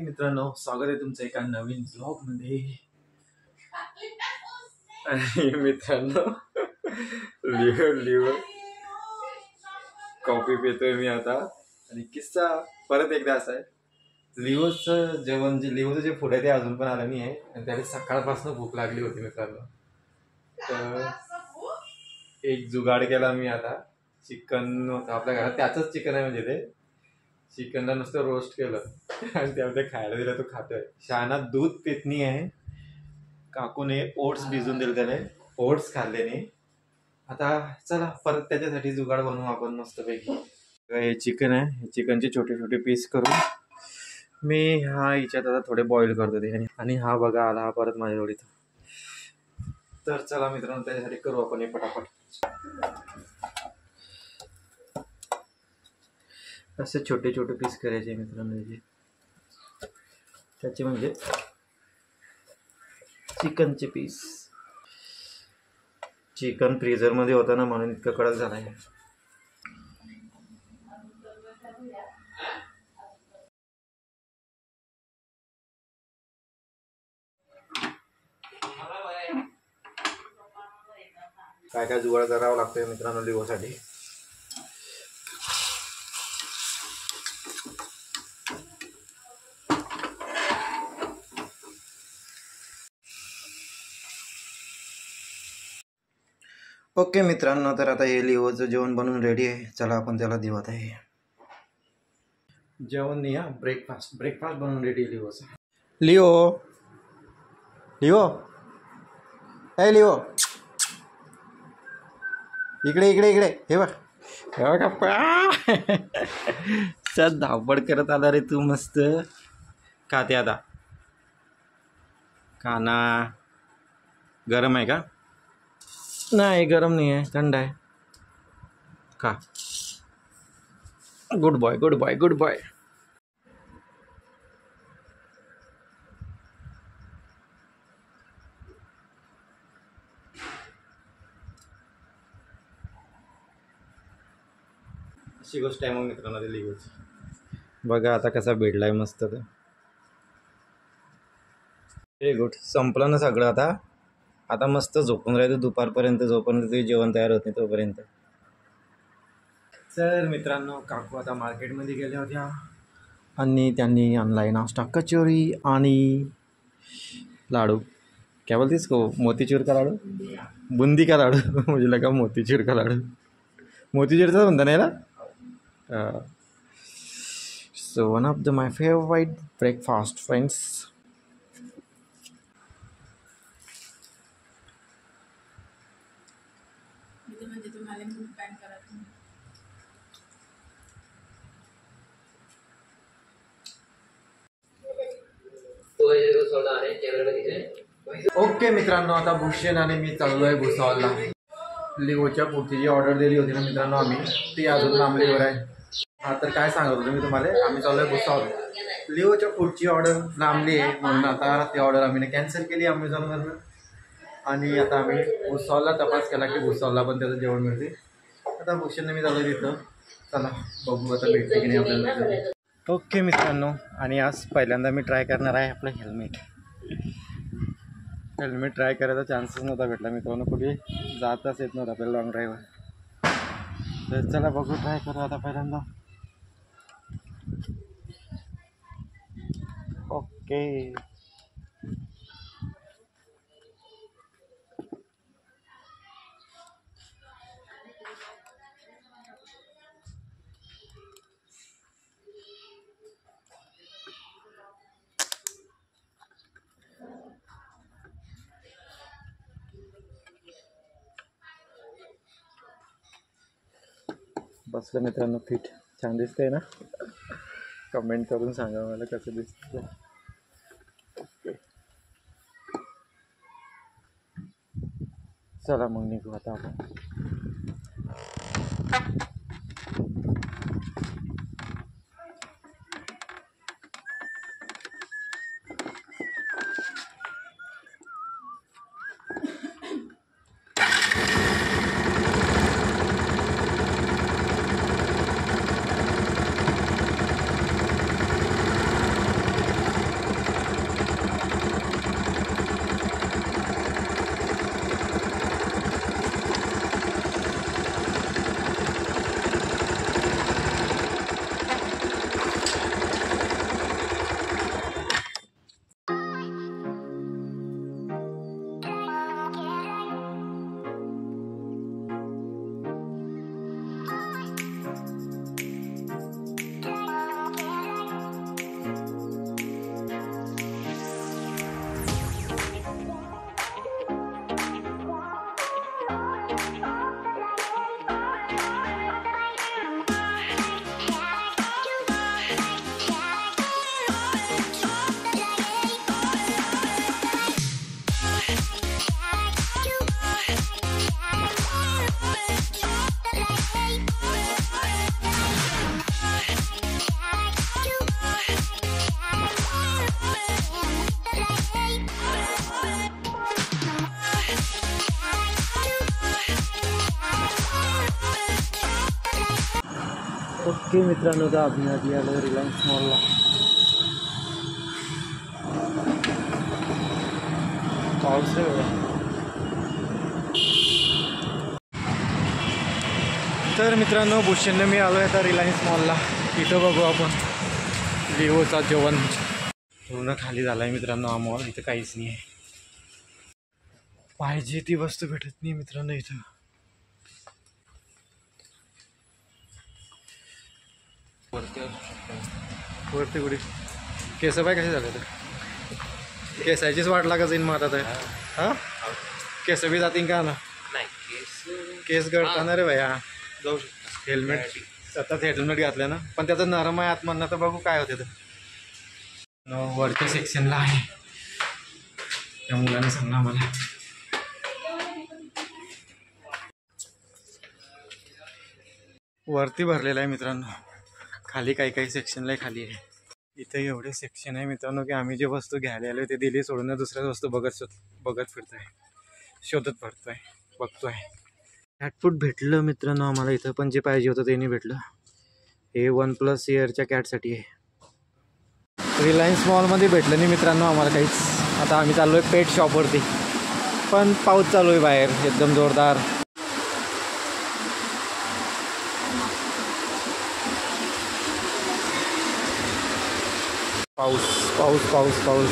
मित्रांनो, स्वागत आहे तुमचं एका नवीन ब्लॉग मध्ये। आणि मित्रांनो, लिओ कॉफी पितोय मी आता। आणि किस्सा परत एकदा असा आहे, लिओचं जेवण लिओचं जे फूड आहे ते अजून पण आलं नाही आहे आणि त्याला सकाळपासून भूक लागली होती मित्रांनो। तर एक जुगाड केला मी आता। चिकन होतं आपल्या घरात, त्याचंच चिकन आहे म्हणजे ते चिकनला नुसतं रोस्ट केलं आणि त्यामध्ये खायला दिलं, तो खातोय। शहाणा दूध पित नाही आहे। काकूने ओट्स भिजून दिले, त्याने ओट्स खाल्ले नाही। आता चला परत त्याच्यासाठी जुगाड बनवू आपण मस्तपैकी। हे चिकन आहे, हे चिकनचे छोटे छोटे पीस करून मी हिच्यात आता थोडे बॉईल करतो ते। आणि हा बघा आला परत माझ्या जोडीत। तर चला मित्रांनो, त्याच्यासाठी करू आपण हे पटापट। असे छोटे छोटे पीस करायचे मित्रांनो, त्याचे म्हणजे चिकनचे पीस। चिकन फ्रीजर मध्ये होतं ना, म्हणून इतकं कडक झालं आहे। काय काय जुगाड करावं लागतंय मित्रांनो लिओसाठी। ओके मित्रांनो, तर आता हे लिओचं जेवण बनवून रेडी आहे। चला आपण त्याला देऊ आता। हे जेवण नाही, हा ब्रेकफास्ट बनवून रेडी लिओचा। लिओ लिओ ए लिओ, इकडे इकडे इकडे, हे बघ हे बघा। चल धावपळ करत आला रे तू, मस्त खाते आता। खाना गरम आहे का? नाही गरम नाही आहे, थंड आहे। खा, good boy good boy good boy. अशी गोष्ट आहे मग मित्रांनो ते लिओची। बघा आता कसा भेटलाय मस्त। तर हे गुड, संपलं ना सगळं आता। आता मस्त झोपून राहायचं दुपारपर्यंत, जोपर्यंत ते जेवण तयार होत नाही तोपर्यंत। तर मित्रांनो, काकू आता मार्केटमध्ये गेल्या होत्या आणि त्यांनी आणलाय नाश्ता, कचोरी आणि लाडू। क्या बोलते इसको, मोतीचूर का लाडू, बुंदी का लाडू। मुझे लगा मोतीचूर का लाडू, मोतीचूरचा म्हणता नाही ना। So one of the my favourite breakfast friends. Okay मित्रांनो, आता भूषण आणि मी चाललोय भुसावळला। लिओच्या पुढची जी ऑर्डर दिली होती ना मित्रांनो आम्ही, ती अजून लांबलीवर आहे। हा तर काय सांगत होतो मी तुम्हाला, आम्ही चाललोय भुसावळ। लिओच्या पुढची ऑर्डर लांबली आहे, म्हणून आता ती ऑर्डर आम्ही कॅन्सल केली अमेझॉनवरनं। आणि आता आम्ही भुसावळला तपास केला की भुसावळला पण त्याचं जेवण मिळते। आता भूषणने मी चालू तिथं, चला बघू आता भेटते की नाही आपल्याला। ओके मित्रांनो, आणि आज पहिल्यांदा मी ट्राय करणार आहे आपलं हेल्मेट ट्राय करायचा चान्सच नव्हता भेटला मित्रांनो, कुठे जाताच येत नव्हतं आपल्याला लॉंग ड्राईव्हर। तर चला बघू, ट्राय करू आता पहिल्यांदा। ओके बसलं मित्रांनो, फिट छान दिसतंय ना? कमेंट करून सांगा मला कसं दिसतं। चला मग निघू आता आपण। ओके मित्रांनो, तर आम्ही आधी आलो रिलायन्स मॉलला. पाऊस आहे बघा. तर मित्रांनो, भूषणने मी आलो आहे आता रिलायन्स मॉलला. इथं बघू आपण लिओचा जेवण पूर्ण खाली झाला आहे मित्रांनो. हा मॉल इथं काहीच नाही आहे, पाहिजे ती वस्तू भेटत नाही मित्रांनो इथं. वरती कुठे केस बाय कसे झाले तर केसाचीच वाट लागत जाईल मग आता. हां केस बी जातील का ना. नाही केस गळताना रे भैया. जाऊ शकतो. हेल्मेट सतत हेल्मेट घातलं ना, पण त्याचं नरम आहे आतमधनं. तर बघू काय होते. तर वरच्या सेक्शनला आहे, त्या मुलाने सांगणार मला. वरती भरलेला आहे मित्रांनो, खाली काही सेक्शनला खाली आहे. इथे एवढे सेक्शन आहे मित्रांनो की आम्ही जे वस्तू घ्यायला आलो ते दिली सोडून दुसऱ्याच वस्तू बघत फिरतोय, शोधत बघतोय. कॅटफूड भेटलं मित्रांनो आम्हाला इथं, पण जे पाहिजे होतं ते नाही भेटलं. हे OnePlus एअरच्या कॅटसाठी आहे. रिलायन्स मॉलमध्ये भेटलं नाही मित्रांनो आम्हाला काहीच. आता आम्ही चाललो आहे पेट शॉपवरती, पण पाऊस चालू आहे बाहेर एकदम जोरदार. पाऊस पाऊस पाऊस पाऊस.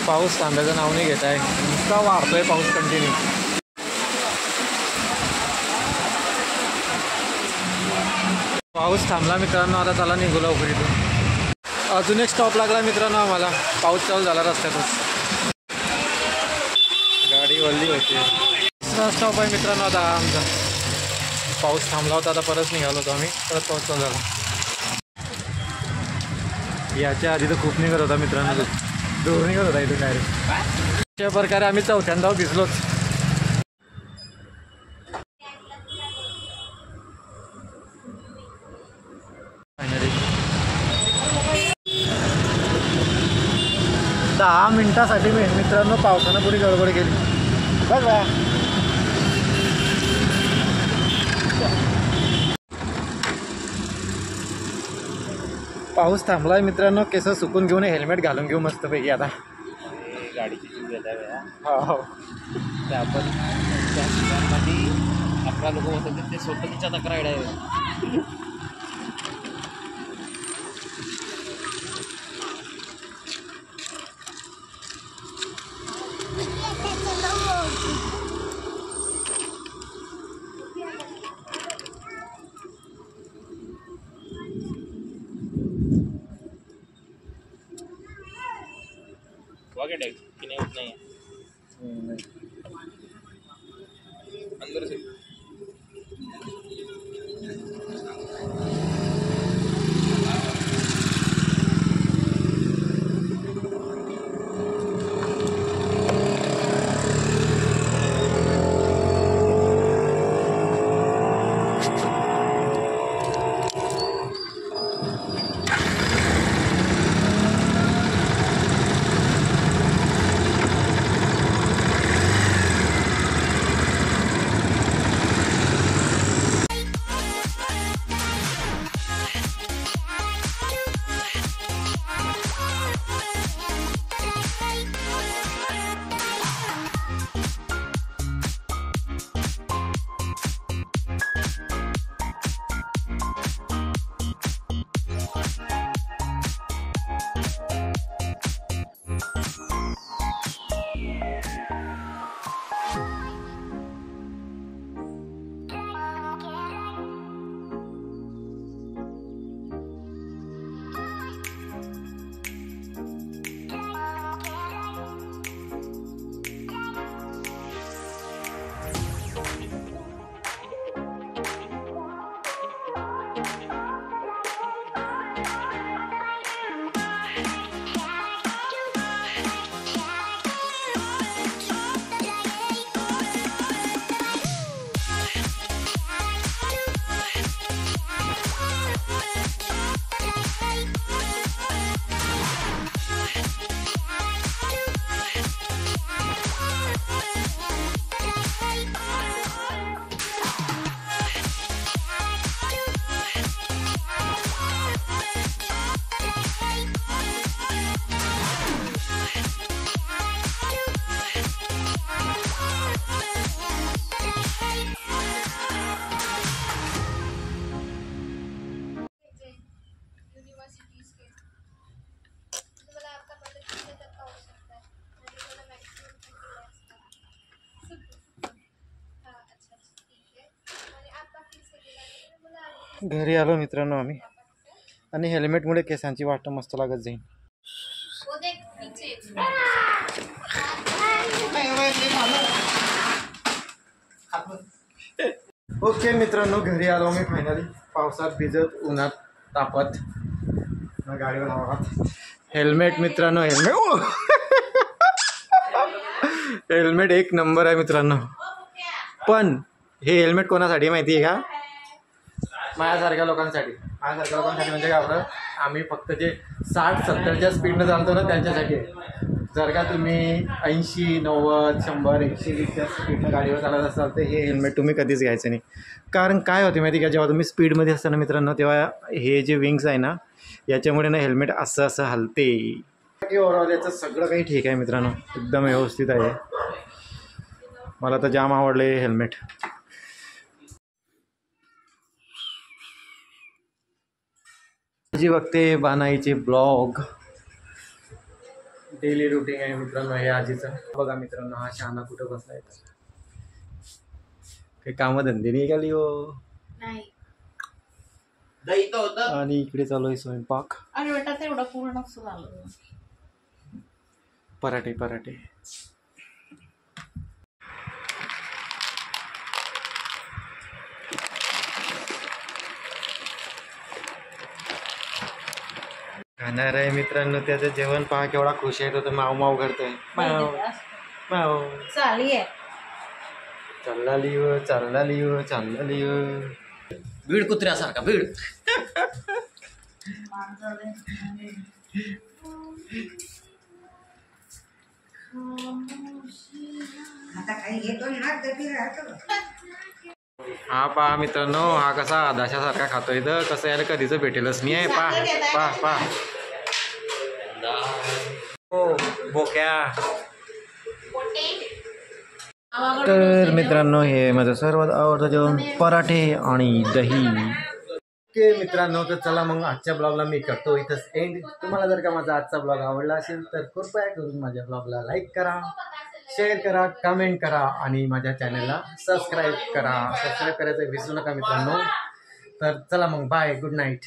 पाऊस थांबायचं नाव नाही घेत आहे, नुसता वाढतोय पाऊस कंटिन्यू. पाऊस थांबला मित्रांनो, आता त्याला निघू लवकर इथून. अजून एक स्टॉप लागला मित्रांनो आम्हाला. पाऊस चालू झाला रस्त्यातच, गाडी वल्ली होती. दुसरा स्टॉप आहे मित्रांनो आता आमचा. पाऊस थांबला होता, आता परत निघालो होतो आम्ही. परत पाऊस चालू झाला. याच्या आधी तर खूप निघत होता मित्रांनो, दूर निघत होता इथून डायरेक्ट. अशा प्रकारे आम्ही चौथ्यांदा भिजलोच. फायनली 10 मिनिटासाठी मित्रांनो पावसानं पुरी गडबड केली. बघ बा पाऊस थांबलाय मित्रांनो. केस सुकून घेऊन हेल्मेट घालून घेऊ मस्तपैकी आता. गाडीची जीव घेत आहे. हो ते आपण त्या ठिकाणमध्ये 11 लोक होते, ते स्वतःच्या तक्रार आहे. वगैरे की नाही होत नाही अंदर से. घरी आलो मित्रांनो आम्ही, आणि हेल्मेटमुळे केसांची वाट मस्त लागत जाईल. ओके मित्रांनो, घरी आलो मी फायनली, पावसात भिजत उन्हात तापत गाडीवर आवाज. हेल्मेट मित्रांनो, हेल्मेट एक नंबर आहे मित्रांनो. पण हे हेल्मेट कोणासाठी माहिती आहे का? माझ्यासारख्या लोकांसाठी. माझ्यासारख्या लोकांसाठी म्हणजे काय बरं, आम्ही फक्त जे 60-70च्या स्पीडनं चालतो ना त्यांच्यासाठी. जर का तुम्ही 80, 90, 100, 120च्या स्पीडनं गाडीवर चालत असाल तर हे हेल्मेट तुम्ही कधीच घ्यायचं नाही. कारण काय होते माहिती का, जेव्हा तुम्ही स्पीडमध्ये असताना मित्रांनो, तेव्हा हे जे विंग्स आहे ना, याच्यामुळे ना हेल्मेट असं हलते. ओव्हरऑल याचं सगळं काही ठीक आहे मित्रांनो, एकदम व्यवस्थित आहे. मला तर जाम आवडलं हे हेल्मेट. जी बघते बानाईचे ब्लॉग, डेली रुटीन आहे मित्रांनो हे आजीचं. बघा मित्रांनो, हा शहाणा कुठं बसलाय, काही कामधंदे नाही गेली हो. आणि इकडे चालू आहे स्वयंपाक. आणि बेटा तेवढं पूर्ण झालं. पराठे पराठे. खाणार आहे मित्रांनो, त्याचं जेवण पहा केवढा खुश आहे तो, माव माव करतोय. माव माव. चाली आहे. चालला लिव. बीड कुत्र्यासारखा बीड. हा पहा मित्रांनो, हा कसा आदाशासारखा खातोय, तर कसं यायला कधीच भेटेलच नाही आहे. पा हो बोक्या. तर मित्रांनो, हे माझं सर्वात आवडतं जेवण, पराठे आणि दही. ओके मित्रांनो, तर चला मग आजच्या ब्लॉगला मी करतो इथंच एंड. तुम्हाला जर का माझा आजचा ब्लॉग आवडला असेल तर कृपया करून माझ्या ब्लॉगला लाईक करा, शेअर करा, कमेंट करा आणि माझ्या चॅनलला सबस्क्राईब करा. सबस्क्राईब करायचं विसरू नका मित्रांनो. तर चला मग, बाय, गुड नाईट.